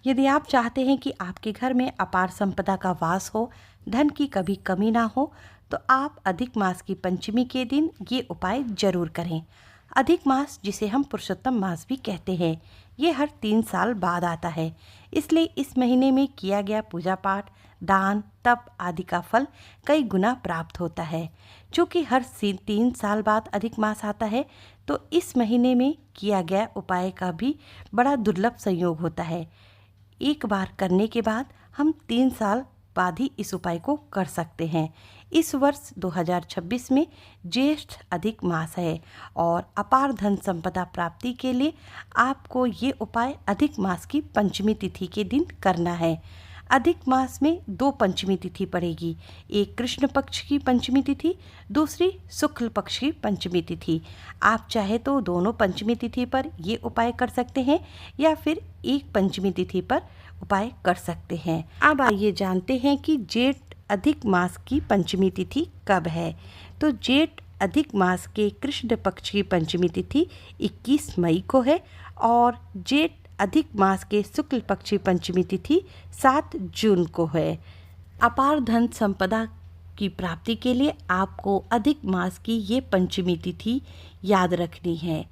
यदि आप चाहते हैं कि आपके घर में अपार संपदा का वास हो, धन की कभी कमी ना हो, तो आप अधिक मास की पंचमी के दिन ये उपाय जरूर करें। अधिक मास, जिसे हम पुरुषोत्तम मास भी कहते हैं, ये हर 3 साल बाद आता है। इसलिए इस महीने में किया गया पूजा पाठ, दान, तप आदि का फल कई गुना प्राप्त होता है। चूँकि हर 3 साल बाद अधिक मास आता है, तो इस महीने में किया गया उपाय का भी बड़ा दुर्लभ संयोग होता है। एक बार करने के बाद हम 3 साल बाद ही इस उपाय को कर सकते हैं। इस वर्ष 2026 में ज्येष्ठ अधिक मास है और अपार धन संपदा प्राप्ति के लिए आपको ये उपाय अधिक मास की पंचमी तिथि के दिन करना है। अधिक मास में 2 पंचमी तिथि पड़ेगी, एक कृष्ण पक्ष की पंचमी तिथि, दूसरी शुक्ल पक्ष की पंचमी तिथि। आप चाहे तो दोनों पंचमी तिथि पर ये उपाय कर सकते हैं या फिर एक पंचमी तिथि पर उपाय कर सकते हैं। अब आइए जानते हैं कि जेठ अधिक मास की पंचमी तिथि कब है। तो जेठ अधिक मास के कृष्ण पक्ष की पंचमी तिथि 21 मई को है और जेठ अधिक मास के शुक्ल पक्षी पंचमी तिथि 7 जून को है। अपार धन संपदा की प्राप्ति के लिए आपको अधिक मास की ये पंचमी तिथि याद रखनी है।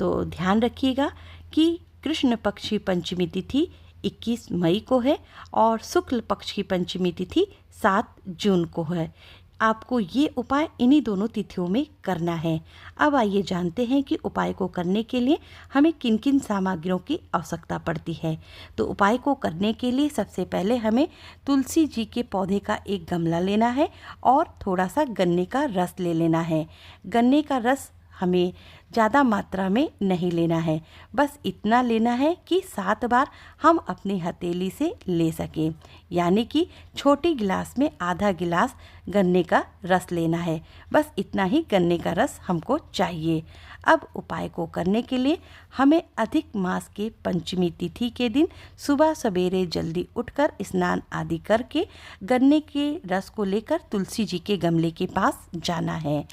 तो ध्यान रखिएगा कि कृष्ण पक्षी पंचमी तिथि 21 मई को है और शुक्ल पक्ष की पंचमी तिथि 7 जून को है। आपको ये उपाय इन्हीं दोनों तिथियों में करना है। अब आइए जानते हैं कि उपाय को करने के लिए हमें किन किन सामग्रियों की आवश्यकता पड़ती है। तो उपाय को करने के लिए सबसे पहले हमें तुलसी जी के पौधे का एक गमला लेना है और थोड़ा सा गन्ने का रस ले लेना है। गन्ने का रस हमें ज़्यादा मात्रा में नहीं लेना है, बस इतना लेना है कि 7 बार हम अपनी हथेली से ले सकें। यानी कि छोटी गिलास में आधा गिलास गन्ने का रस लेना है, बस इतना ही गन्ने का रस हमको चाहिए। अब उपाय को करने के लिए हमें अधिक मास के पंचमी तिथि के दिन सुबह सवेरे जल्दी उठकर स्नान आदि करके गन्ने के रस को लेकर तुलसी जी के गमले के पास जाना है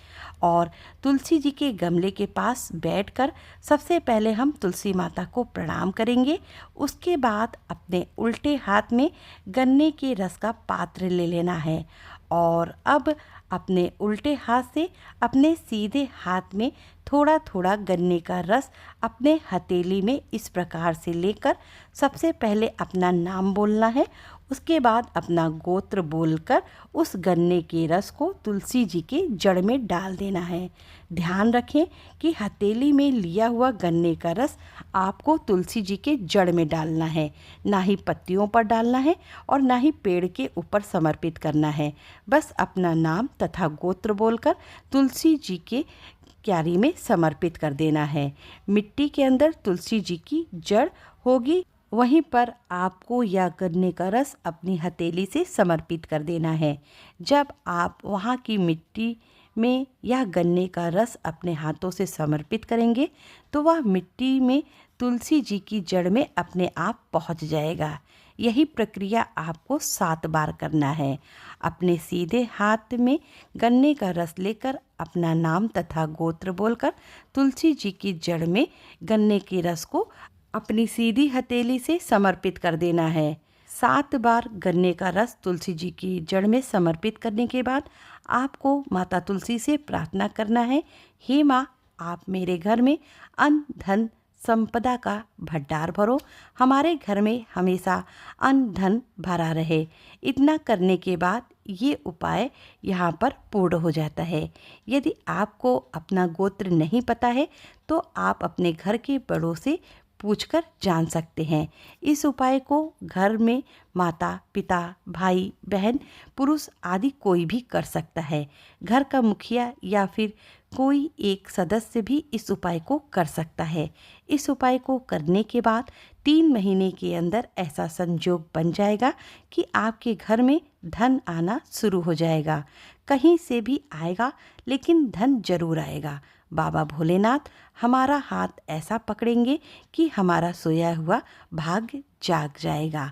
और तुलसी जी के गमले के पास बैठकर सबसे पहले हम तुलसी माता को प्रणाम करेंगे। उसके बाद अपने उल्टे हाथ में गन्ने के रस का पात्र ले लेना है और अब अपने उल्टे हाथ से अपने सीधे हाथ में थोड़ा थोड़ा गन्ने का रस अपने हथेली में इस प्रकार से लेकर सबसे पहले अपना नाम बोलना है। उसके बाद अपना गोत्र बोलकर उस गन्ने के रस को तुलसी जी के जड़ में डाल देना है। ध्यान रखें कि हथेली में लिया हुआ गन्ने का रस आपको तुलसी जी के जड़ में डालना है, ना ही पत्तियों पर डालना है और ना ही पेड़ के ऊपर समर्पित करना है। बस अपना नाम तथा गोत्र बोलकर तुलसी जी के क्यारी में समर्पित कर देना है। मिट्टी के अंदर तुलसी जी की जड़ होगी, वहीं पर आपको यह गन्ने का रस अपनी हथेली से समर्पित कर देना है। जब आप वहाँ की मिट्टी में यह गन्ने का रस अपने हाथों से समर्पित करेंगे तो वह मिट्टी में तुलसी जी की जड़ में अपने आप पहुँच जाएगा। यही प्रक्रिया आपको 7 बार करना है। अपने सीधे हाथ में गन्ने का रस लेकर अपना नाम तथा गोत्र बोलकर तुलसी जी की जड़ में गन्ने के रस को अपनी सीधी हथेली से समर्पित कर देना है। 7 बार गन्ने का रस तुलसी जी की जड़ में समर्पित करने के बाद आपको माता तुलसी से प्रार्थना करना है, हे माँ, आप मेरे घर में अन्न धन संपदा का भंडार भरो, हमारे घर में हमेशा अन्न धन भरा रहे। इतना करने के बाद ये उपाय यहाँ पर पूर्ण हो जाता है। यदि आपको अपना गोत्र नहीं पता है तो आप अपने घर के बड़ों से पूछकर जान सकते हैं। इस उपाय को घर में माता पिता भाई बहन पुरुष आदि कोई भी कर सकता है। घर का मुखिया या फिर कोई एक सदस्य भी इस उपाय को कर सकता है। इस उपाय को करने के बाद 3 महीने के अंदर ऐसा संयोग बन जाएगा कि आपके घर में धन आना शुरू हो जाएगा। कहीं से भी आएगा लेकिन धन जरूर आएगा। बाबा भोलेनाथ हमारा हाथ ऐसा पकड़ेंगे कि हमारा सोया हुआ भाग्य जाग जाएगा।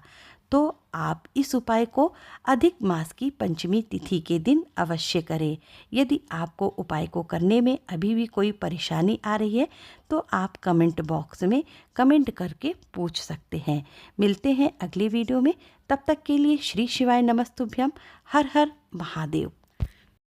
तो आप इस उपाय को अधिक मास की पंचमी तिथि के दिन अवश्य करें। यदि आपको उपाय को करने में अभी भी कोई परेशानी आ रही है तो आप कमेंट बॉक्स में कमेंट करके पूछ सकते हैं। मिलते हैं अगली वीडियो में, तब तक के लिए श्री शिवाय नमस्तुभ्यम। हर हर महादेव।